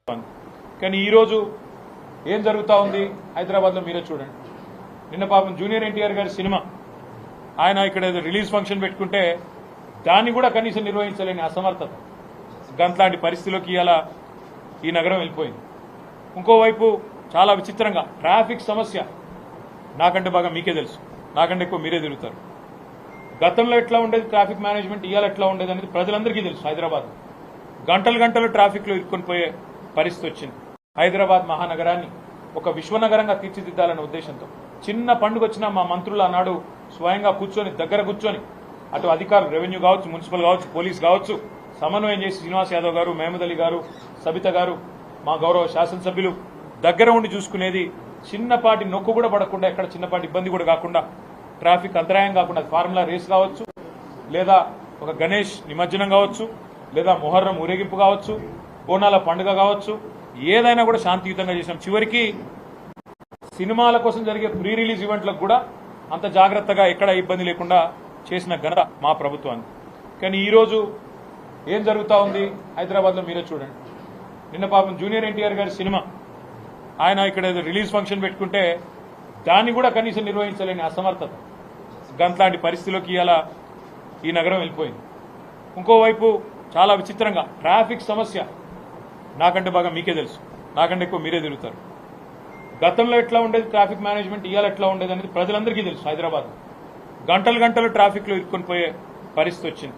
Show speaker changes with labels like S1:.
S1: కానీ ఈరోజు ఏం జరుగుతూ ఉంది హైదరాబాద్లో మీరే చూడండి. నిన్న పాపం జూనియర్ ఎన్టీఆర్ గారి సినిమా ఆయన ఇక్కడ రిలీజ్ ఫంక్షన్ పెట్టుకుంటే దాన్ని కూడా కనీసం నిర్వహించలేని అసమర్థత, గంట్లాంటి పరిస్థితిలోకి ఇలా ఈ నగరం వెళ్ళిపోయింది. ఇంకోవైపు చాలా విచిత్రంగా ట్రాఫిక్ సమస్య నాకంటే బాగా మీకే తెలుసు, నాకంటే ఎక్కువ మీరే తిరుగుతారు. గతంలో ఎట్లా ఉండేది ట్రాఫిక్ మేనేజ్మెంట్, ఇవాళ ఎట్లా ఉండేది అనేది ప్రజలందరికీ తెలుసు. హైదరాబాద్ గంటలు గంటలు ట్రాఫిక్లో ఇరుక్కొని పోయే పరిస్థితి వచ్చింది. హైదరాబాద్ మహానగరాన్ని ఒక విశ్వనగరంగా తీర్చిదిద్దాలనే ఉద్దేశంతో చిన్న పండుగ వచ్చినా మా మంత్రులు ఆనాడు స్వయంగా కూర్చొని దగ్గర కూర్చొని అటు అధికారులు, రెవెన్యూ కావచ్చు, మున్సిపల్ కావచ్చు, పోలీస్ కావచ్చు, సమన్వయం చేసి శ్రీనివాస్ యాదవ్ గారు, మహమూద్ అలీ గారు, సబిత గారు, మా గౌరవ శాసనసభ్యులు దగ్గర ఉండి చూసుకునేది. చిన్నపాటి నొక్కు కూడా పడకుండా, ఎక్కడ చిన్నపాటి ఇబ్బంది కూడా కాకుండా, ట్రాఫిక్ అంతరాయం కాకుండా, ఫార్ములా రేస్ కావచ్చు, లేదా ఒక గణేష్ నిమజ్జనం కావచ్చు, లేదా మొహర్రం ఊరేగింపు కావచ్చు, బోనాల పండుగ కావచ్చు, ఏదైనా కూడా శాంతియుతంగా చేసాం. చివరికి సినిమాల కోసం జరిగే ప్రీ రిలీజ్ ఈవెంట్లకు కూడా అంత జాగ్రత్తగా ఎక్కడ ఇబ్బంది లేకుండా చేసిన ఘనత మా ప్రభుత్వానికి. కానీ ఈరోజు ఏం జరుగుతూ ఉంది హైదరాబాద్లో మీరే చూడండి. నిన్న పాపం జూనియర్ ఎన్టీఆర్ గారి సినిమా ఆయన ఇక్కడ రిలీజ్ ఫంక్షన్ పెట్టుకుంటే దాన్ని కూడా కనీసం నిర్వహించలేని అసమర్థత, గంట్లాంటి పరిస్థితిలోకి ఇలా ఈ నగరం వెళ్ళిపోయింది. ఇంకోవైపు చాలా విచిత్రంగా ట్రాఫిక్ సమస్య నాకంటే బాగా మీకే తెలుసు, నాకంటే ఎక్కువ మీరే తిరుగుతారు. గతంలో ఎట్లా ఉండేది ట్రాఫిక్ మేనేజ్మెంట్, ఇవాళ ఎట్లా ఉండేది అనేది ప్రజలందరికీ తెలుసు. హైదరాబాద్ గంటలు గంటలు ట్రాఫిక్లో ఇరుక్కొని పోయే పరిస్థితి వచ్చింది.